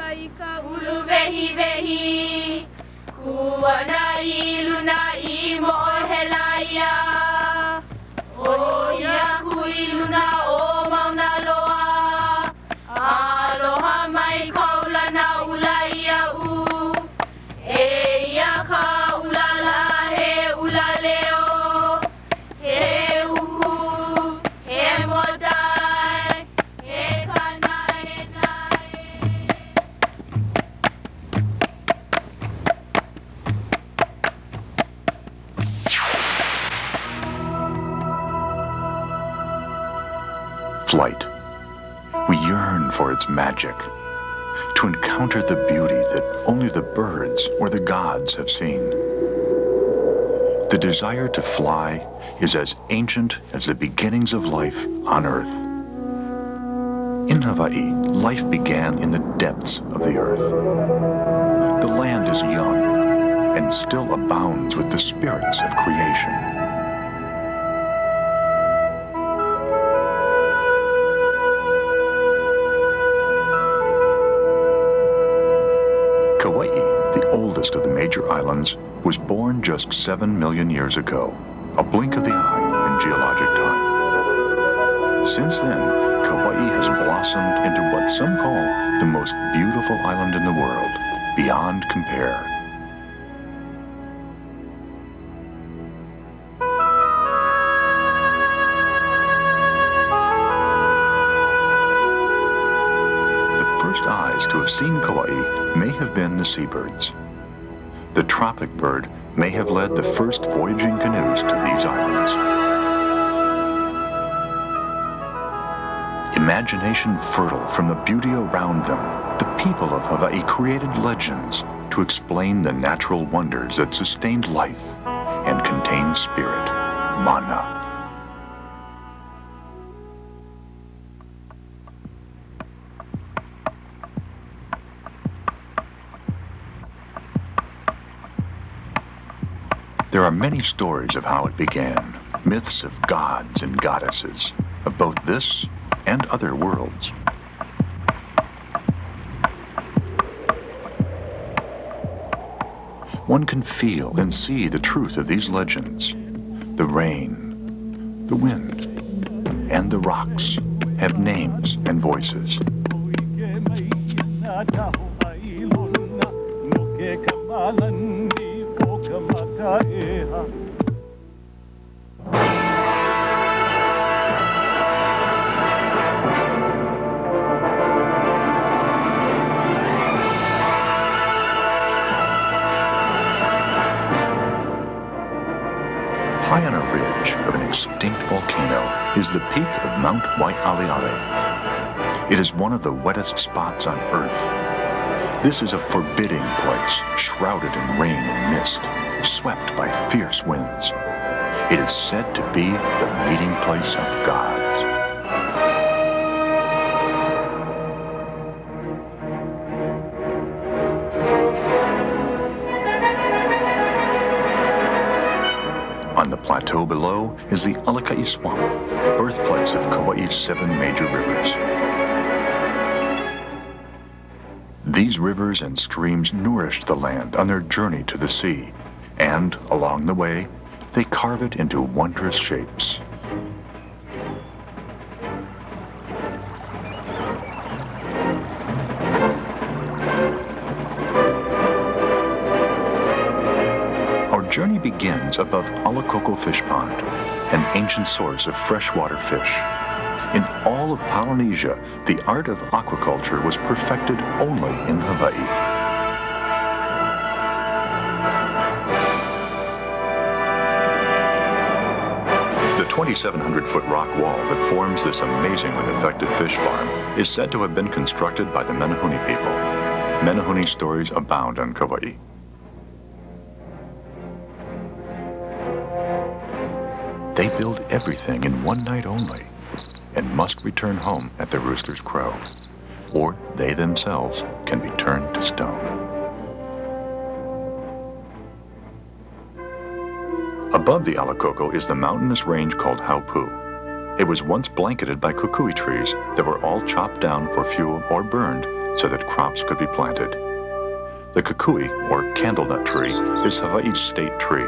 ika ulu vehi vehi Kuana iluna imo helaya O yaku iluna o mauna loa Aloha mai kaula na ulaya u E yaka ulala he ulaleo He uhu he modai He kana he nai Flight. We yearn for its magic, to encounter the beauty that only the birds or the gods have seen. The desire to fly is as ancient as the beginnings of life on Earth. In Hawaii, life began in the depths of the earth. The land is young and still abounds with the spirits of creation. Kauai, the oldest of the major islands, was born just 7 million years ago, a blink of the eye in geologic time. Since then, Kauai has blossomed into what some call the most beautiful island in the world, beyond compare. Eyes to have seen Kauai may have been the seabirds. The tropic bird may have led the first voyaging canoes to these islands. Imagination fertile from the beauty around them, the people of Hawaii created legends to explain the natural wonders that sustained life and contained spirit, mana. There are many stories of how it began, myths of gods and goddesses, of both this and other worlds. One can feel and see the truth of these legends. The rain, the wind, and the rocks have names and voices. High on a ridge of an extinct volcano is the peak of Mount Waialeale. It is one of the wettest spots on Earth. This is a forbidding place, shrouded in rain and mist, swept by fierce winds. It is said to be the meeting place of gods. On the plateau below is the Alakai Swamp, birthplace of Kauai's 7 major rivers. These rivers and streams nourished the land on their journey to the sea, and along the way, they carve it into wondrous shapes. Our journey begins above Alakoko Fish Pond, an ancient source of freshwater fish. In all of Polynesia, the art of aquaculture was perfected only in Hawaii. The 2,700-foot rock wall that forms this amazingly effective fish farm is said to have been constructed by the Menehune people. Menehune stories abound on Kauai. They build everything in one night only, and must return home at the rooster's crow, or they themselves can be turned to stone. Above the Alakoko is the mountainous range called Haupu. It was once blanketed by kukui trees that were all chopped down for fuel or burned so that crops could be planted. The kukui, or candlenut tree, is Hawaii's state tree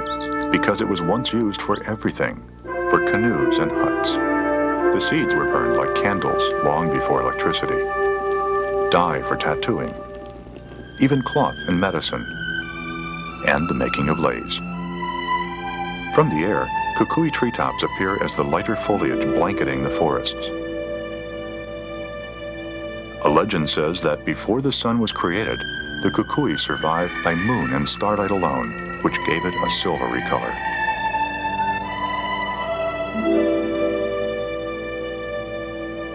because it was once used for everything, for canoes and huts. The seeds were burned like candles long before electricity, dye for tattooing, even cloth and medicine, and the making of leis. From the air, kukui treetops appear as the lighter foliage blanketing the forests. A legend says that before the sun was created, the kukui survived by moon and starlight alone, which gave it a silvery color.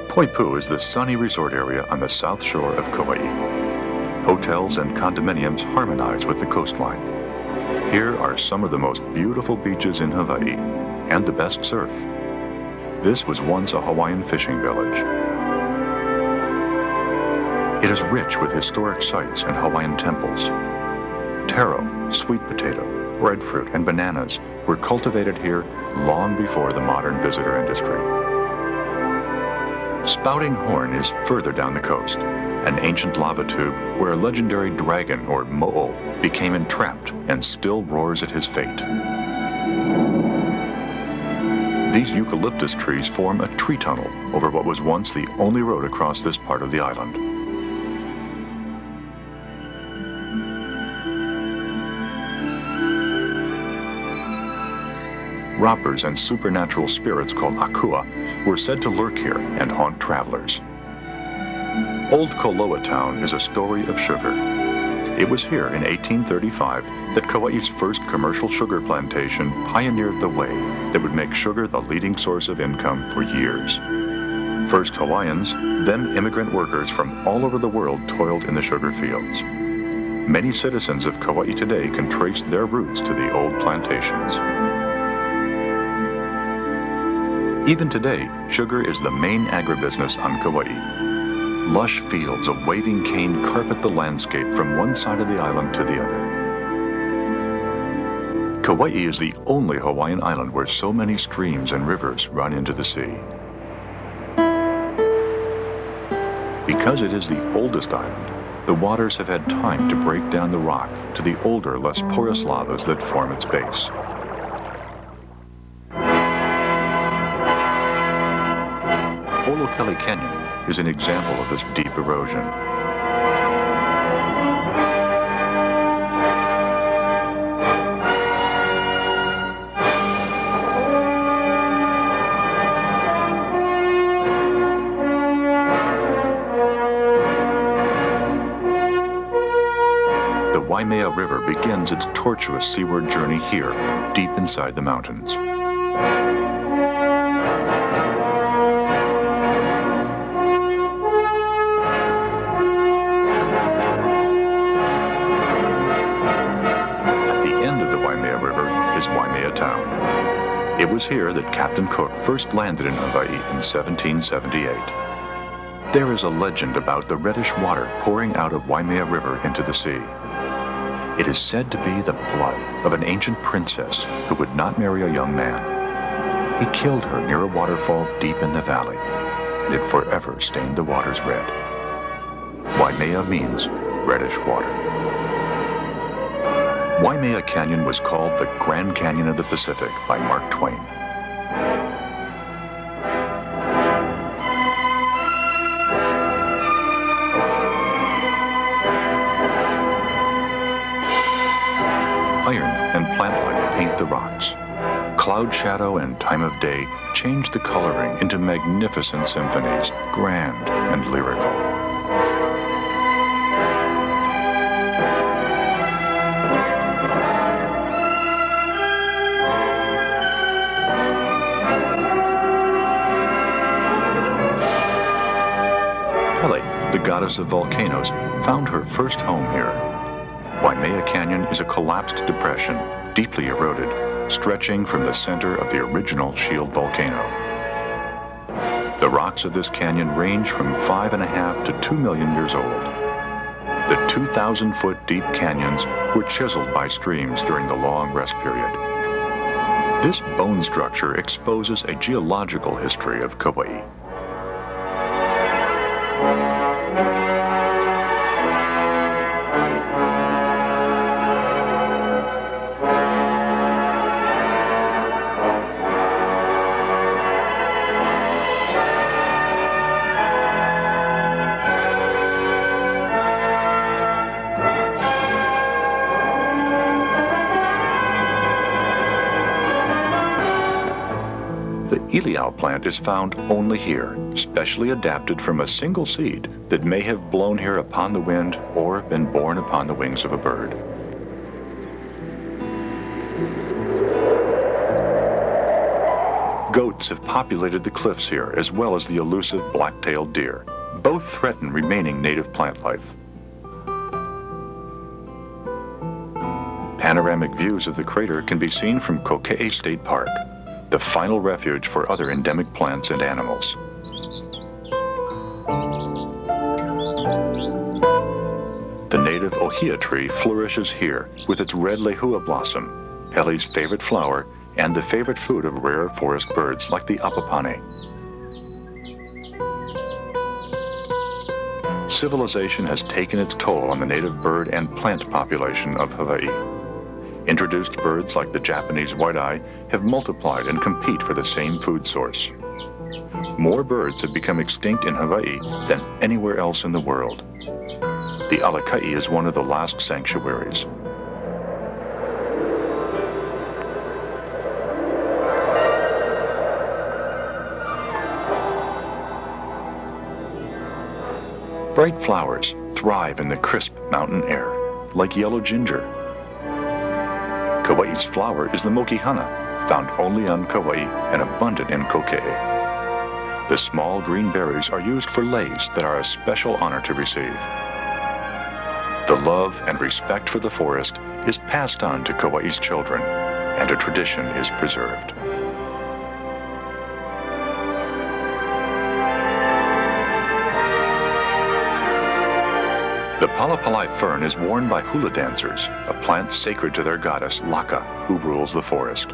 Poipu is the sunny resort area on the south shore of Kauai. Hotels and condominiums harmonize with the coastline. Here are some of the most beautiful beaches in Hawaii, and the best surf. This was once a Hawaiian fishing village. It is rich with historic sites and Hawaiian temples. Taro, sweet potato, breadfruit, and bananas were cultivated here long before the modern visitor industry. Spouting Horn is further down the coast, an ancient lava tube where a legendary dragon, or mo'o, became entrapped and still roars at his fate. These eucalyptus trees form a tree tunnel over what was once the only road across this part of the island. Robbers and supernatural spirits called akua were said to lurk here and haunt travelers. Old Koloa Town is a story of sugar. It was here in 1835 that Kauai's first commercial sugar plantation pioneered the way that would make sugar the leading source of income for years. First Hawaiians, then immigrant workers from all over the world toiled in the sugar fields. Many citizens of Kauai today can trace their roots to the old plantations. Even today, sugar is the main agribusiness on Kauai. Lush fields of waving cane carpet the landscape from one side of the island to the other. Kauai is the only Hawaiian island where so many streams and rivers run into the sea. Because it is the oldest island, the waters have had time to break down the rock to the older, less porous lavas that form its base. Olokeli Canyon is an example of this deep erosion. The Waimea River begins its tortuous seaward journey here, deep inside the mountains. It was here that Captain Cook first landed in Hawaii in 1778. There is a legend about the reddish water pouring out of Waimea River into the sea. It is said to be the blood of an ancient princess who would not marry a young man. He killed her near a waterfall deep in the valley, and it forever stained the waters red. Waimea means reddish water. Waimea Canyon was called the Grand Canyon of the Pacific by Mark Twain. Iron and plant life paint the rocks. Cloud shadow and time of day change the coloring into magnificent symphonies, grand and lyrical. The goddess of volcanoes, found her first home here. Waimea Canyon is a collapsed depression, deeply eroded, stretching from the center of the original shield volcano. The rocks of this canyon range from 5.5 to 2 million years old. The 2,000-foot deep canyons were chiseled by streams during the long rest period. This bone structure exposes a geological history of Kauai. The Iliao plant is found only here, specially adapted from a single seed that may have blown here upon the wind or been born upon the wings of a bird. Goats have populated the cliffs here, as well as the elusive black-tailed deer. Both threaten remaining native plant life. Panoramic views of the crater can be seen from Kokee State Park, the final refuge for other endemic plants and animals. The native ohia tree flourishes here with its red lehua blossom, Pele's favorite flower, and the favorite food of rare forest birds like the apapane. Civilization has taken its toll on the native bird and plant population of Hawaii. Introduced birds like the Japanese white-eye have multiplied and compete for the same food source. More birds have become extinct in Hawaii than anywhere else in the world. The alakai is one of the last sanctuaries. Bright flowers thrive in the crisp mountain air, like yellow ginger. Kauai's flower is the mokihana, found only on Kauai and abundant in Kokee. The small green berries are used for leis that are a special honor to receive. The love and respect for the forest is passed on to Kauai's children, and a tradition is preserved. The palapalai fern is worn by hula dancers, a plant sacred to their goddess, Laka, who rules the forest.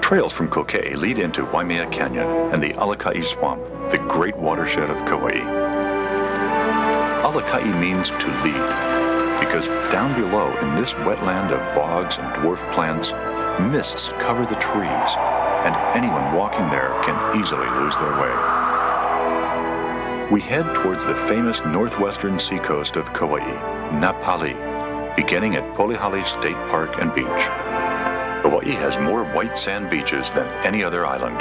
Trails from Kokee lead into Waimea Canyon and the Alakai Swamp, the great watershed of Kauai. Alakai means to lead, because down below in this wetland of bogs and dwarf plants, mists cover the trees, and anyone walking there can easily lose their way. We head towards the famous northwestern seacoast of Kauai, Napali, beginning at Polihali State Park and Beach. Hawaii has more white sand beaches than any other island.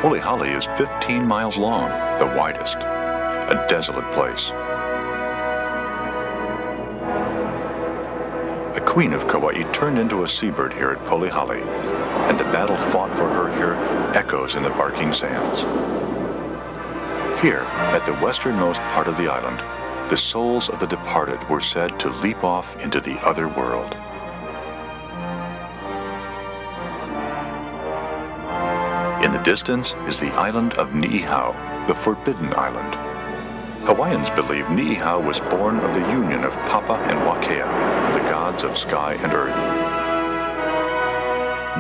Polihali is 15 miles long, the widest, a desolate place. A queen of Kauai turned into a seabird here at Polihali, and the battle fought for her here echoes in the barking sands. Here, at the westernmost part of the island, the souls of the departed were said to leap off into the other world. In the distance is the island of Ni'ihau, the Forbidden Island. Hawaiians believe Ni'ihau was born of the union of Papa and Wakea, the gods of sky and earth.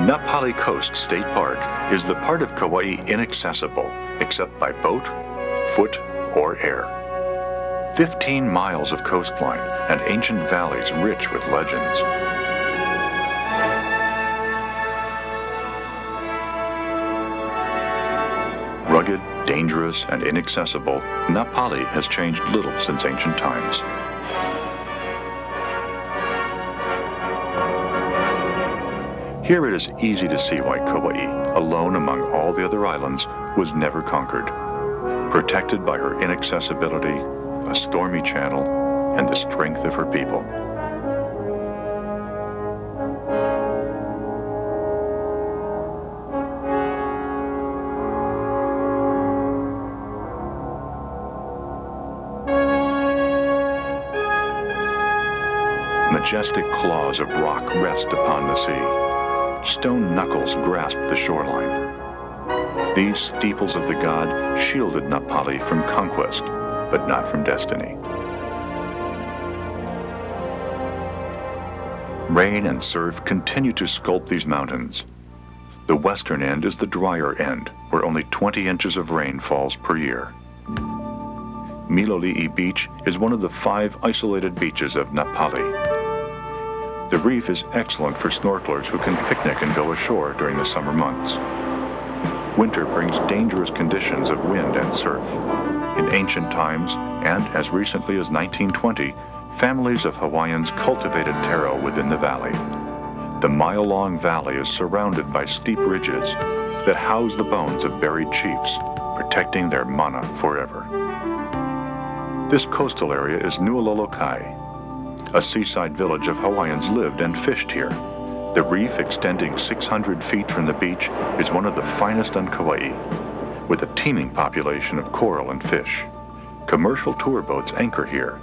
Napali Coast State Park is the part of Kauai inaccessible, except by boat, foot, or air. 15 miles of coastline and ancient valleys rich with legends. Rugged, dangerous, and inaccessible, Napali has changed little since ancient times. Here it is easy to see why Kauai, alone among all the other islands, was never conquered. Protected by her inaccessibility, a stormy channel, and the strength of her people. Majestic claws of rock rest upon the sea. Stone knuckles grasp the shoreline. These steeples of the god shielded Napali from conquest, but not from destiny. Rain and surf continue to sculpt these mountains. The western end is the drier end, where only 20 inches of rain falls per year. Miloli'i Beach is one of the 5 isolated beaches of Napali. The reef is excellent for snorkelers who can picnic and go ashore during the summer months. Winter brings dangerous conditions of wind and surf. In ancient times, and as recently as 1920, families of Hawaiians cultivated taro within the valley. The mile-long valley is surrounded by steep ridges that house the bones of buried chiefs, protecting their mana forever. This coastal area is Nuololokai. A seaside village of Hawaiians lived and fished here. The reef, extending 600 feet from the beach, is one of the finest on Kauai, with a teeming population of coral and fish. Commercial tour boats anchor here.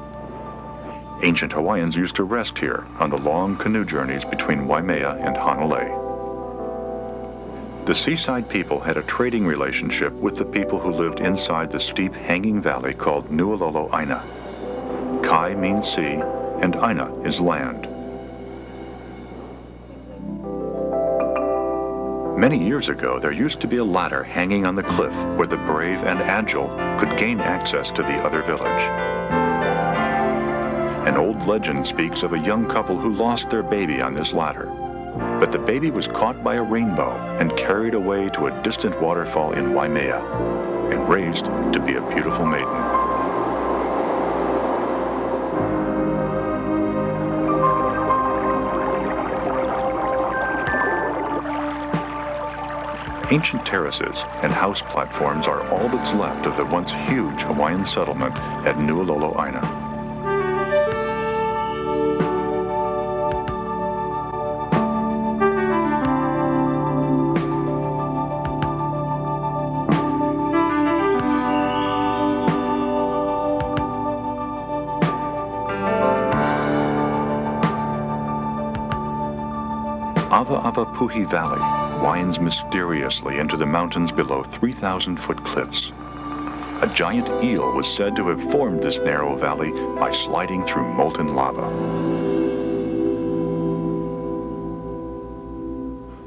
Ancient Hawaiians used to rest here on the long canoe journeys between Waimea and Hanalei. The seaside people had a trading relationship with the people who lived inside the steep hanging valley called Nuololo Aina. Kai means sea, and Aina is land. Many years ago, there used to be a ladder hanging on the cliff where the brave and agile could gain access to the other village. An old legend speaks of a young couple who lost their baby on this ladder, but the baby was caught by a rainbow and carried away to a distant waterfall in Waimea and raised to be a beautiful maiden. Ancient terraces and house platforms are all that's left of the once huge Hawaiian settlement at Nuololo Aina. Puhi Valley winds mysteriously into the mountains below 3,000-foot cliffs. A giant eel was said to have formed this narrow valley by sliding through molten lava.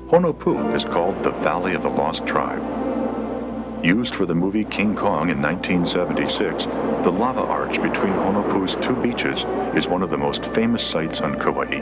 Honopu is called the Valley of the Lost Tribe. Used for the movie King Kong in 1976, the lava arch between Honopu's 2 beaches is one of the most famous sights on Kauai.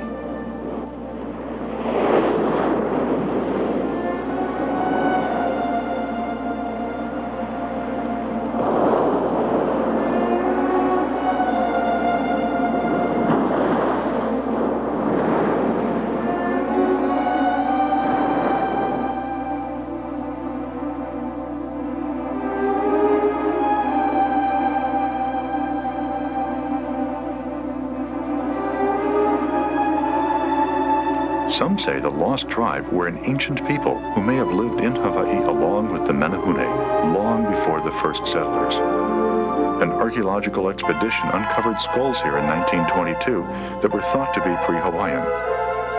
Some say the Lost Tribe were an ancient people who may have lived in Hawaii along with the Menehune long before the first settlers. An archaeological expedition uncovered skulls here in 1922 that were thought to be pre-Hawaiian,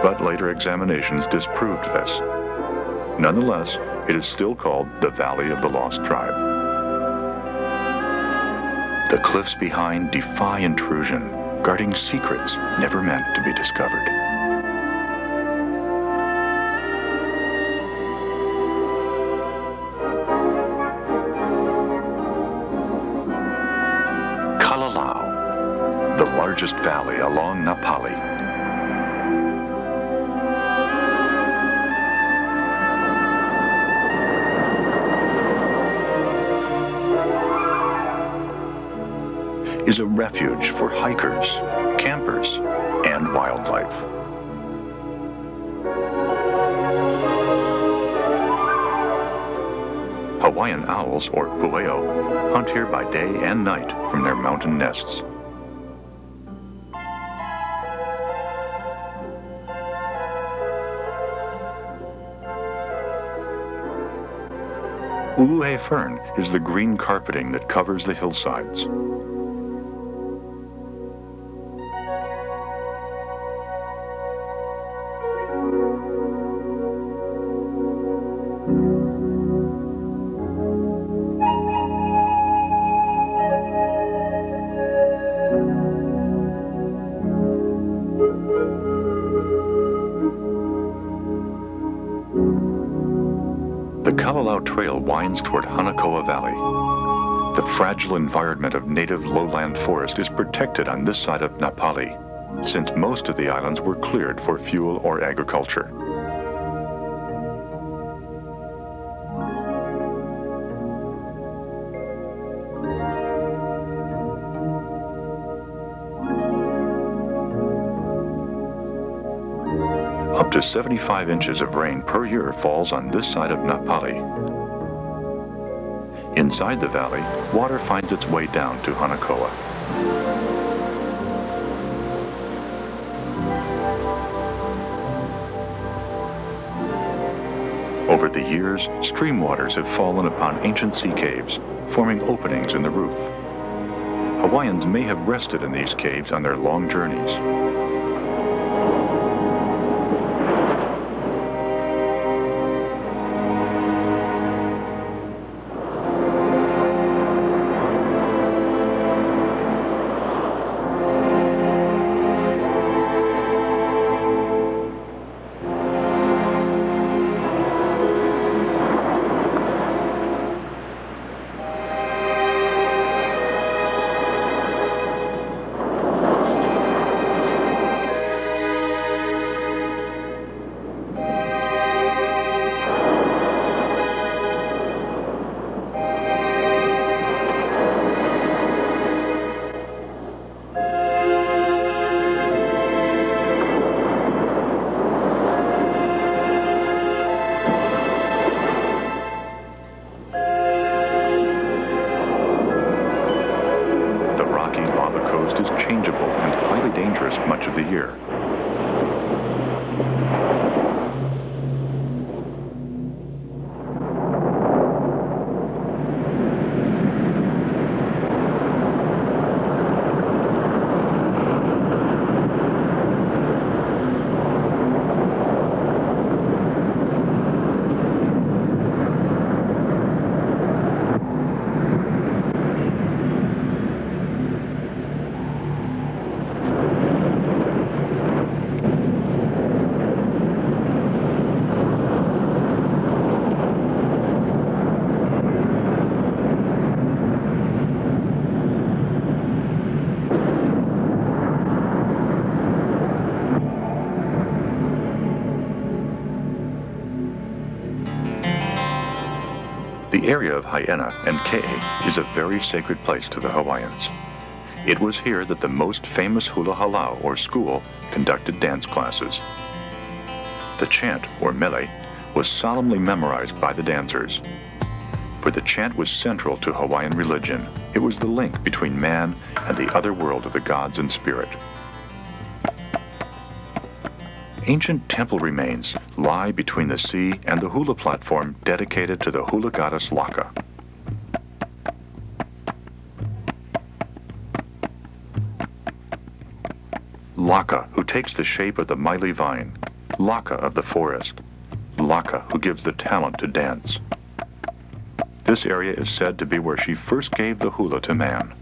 but later examinations disproved this. Nonetheless, it is still called the Valley of the Lost Tribe. The cliffs behind defy intrusion, guarding secrets never meant to be discovered. The largest valley along Napali. Is a refuge for hikers, campers, and wildlife. Hawaiian owls, or pueo, hunt here by day and night from their mountain nests. Uluhe fern is the green carpeting that covers the hillsides. Kalalau Trail winds toward Hanakoa Valley. The fragile environment of native lowland forest is protected on this side of Napali, since most of the islands were cleared for fuel or agriculture. Up to 75 inches of rain per year falls on this side of Napali. Inside the valley, water finds its way down to Hanakoa. Over the years, stream waters have fallen upon ancient sea caves, forming openings in the roof. Hawaiians may have rested in these caves on their long journeys. Is changeable and highly dangerous much of the year. The area of Haena and Ke'e is a very sacred place to the Hawaiians. It was here that the most famous hula halau, or school, conducted dance classes. The chant, or mele, was solemnly memorized by the dancers. For the chant was central to Hawaiian religion. It was the link between man and the other world of the gods and spirit. Ancient temple remains lie between the sea and the hula platform dedicated to the hula goddess Laka. Laka, who takes the shape of the maili vine, Laka of the forest, Laka, who gives the talent to dance. This area is said to be where she first gave the hula to man.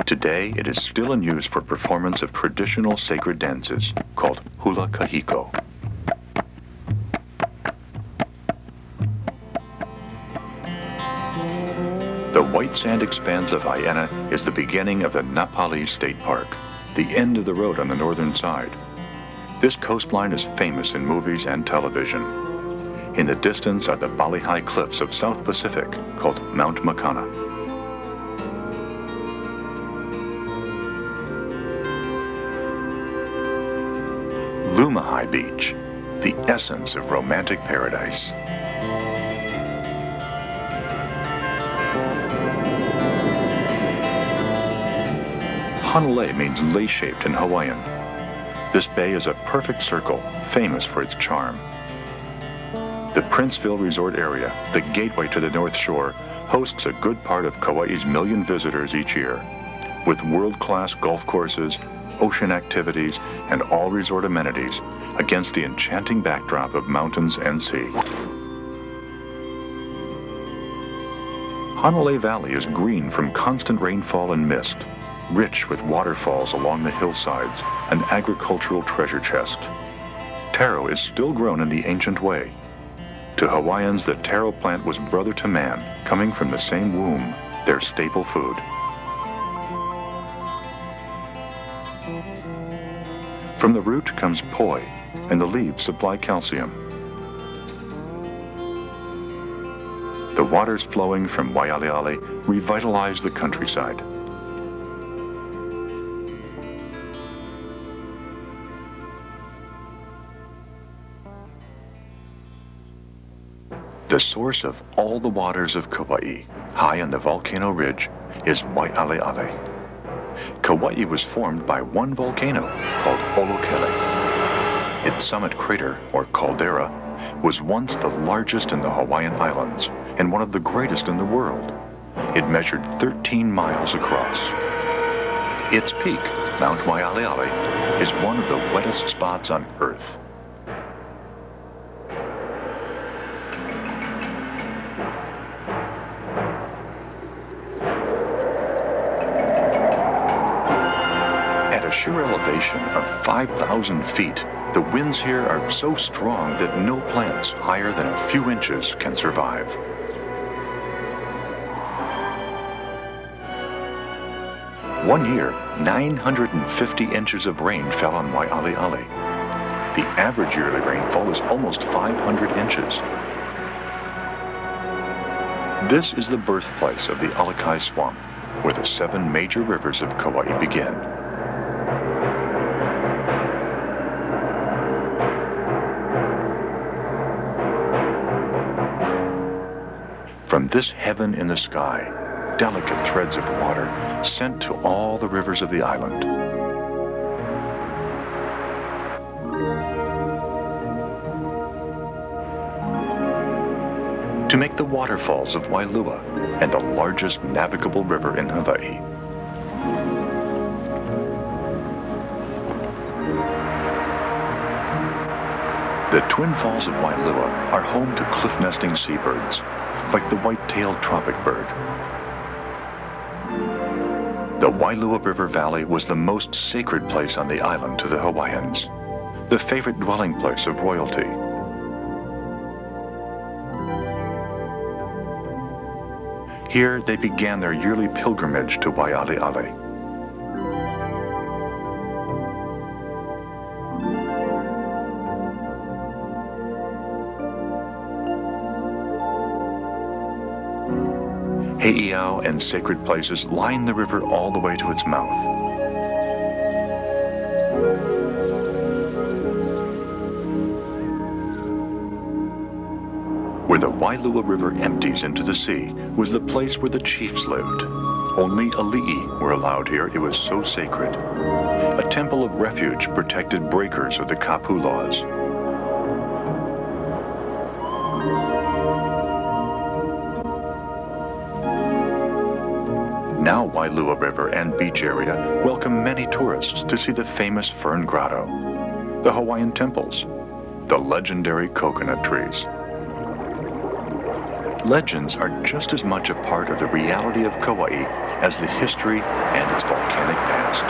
Today, it is still in use for performance of traditional sacred dances called hula kahiko. The white sand expanse of Haena is the beginning of the Napali State Park, the end of the road on the northern side. This coastline is famous in movies and television. In the distance are the Balihai Cliffs of South Pacific called Mount Makana. Lumahai Beach, the essence of romantic paradise. Hanalei means lei-shaped in Hawaiian. This bay is a perfect circle, famous for its charm. The Princeville Resort area, the gateway to the North Shore, hosts a good part of Kauai's 1 million visitors each year, with world-class golf courses, ocean activities, and all resort amenities against the enchanting backdrop of mountains and sea. Hanalei Valley is green from constant rainfall and mist, rich with waterfalls along the hillsides, an agricultural treasure chest. Taro is still grown in the ancient way. To Hawaiians, the taro plant was brother to man, coming from the same womb, their staple food. From the root comes poi, and the leaves supply calcium. The waters flowing from Waialeale revitalize the countryside. The source of all the waters of Kauai, high on the volcano ridge, is Waialeale. Kauai was formed by one volcano called Olokele. Its summit crater, or caldera, was once the largest in the Hawaiian Islands and one of the greatest in the world. It measured 13 miles across. Its peak, Mount Waialeale, is one of the wettest spots on Earth. Sheer elevation of 5,000 feet, the winds here are so strong that no plants higher than a few inches can survive. One year, 950 inches of rain fell on Waialeale. The average yearly rainfall is almost 500 inches. This is the birthplace of the Alakai Swamp, where the 7 major rivers of Kauai begin. From this heaven in the sky, delicate threads of water sent to all the rivers of the island. To make the waterfalls of Wailua and the largest navigable river in Hawaii. The Twin Falls of Wailua are home to cliff-nesting seabirds, like the white-tailed tropic bird. The Wailua River Valley was the most sacred place on the island to the Hawaiians, the favorite dwelling place of royalty. Here they began their yearly pilgrimage to Waialeale. Heiau and sacred places line the river all the way to its mouth. Where the Wailua River empties into the sea was the place where the chiefs lived. Only ali'i were allowed here, it was so sacred. A temple of refuge protected breakers of the kapu laws. Now Wailua River and beach area welcome many tourists to see the famous Fern Grotto, the Hawaiian temples, the legendary coconut trees. Legends are just as much a part of the reality of Kauai as the history and its volcanic past.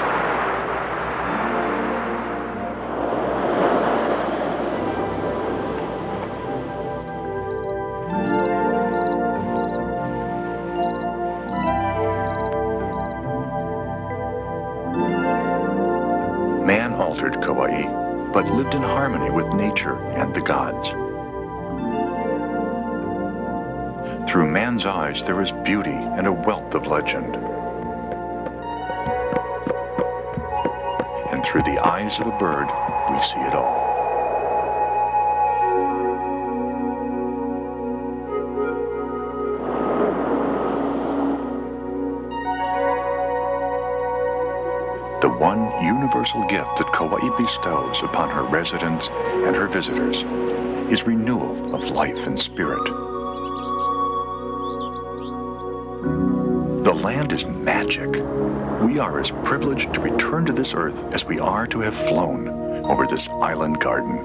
Man altered Kauai, but lived in harmony with nature and the gods. Through man's eyes, there is beauty and a wealth of legend. And through the eyes of a bird, we see it all. The one universal gift that Kauai bestows upon her residents and her visitors is renewal of life and spirit. The land is magic. We are as privileged to return to this earth as we are to have flown over this island garden.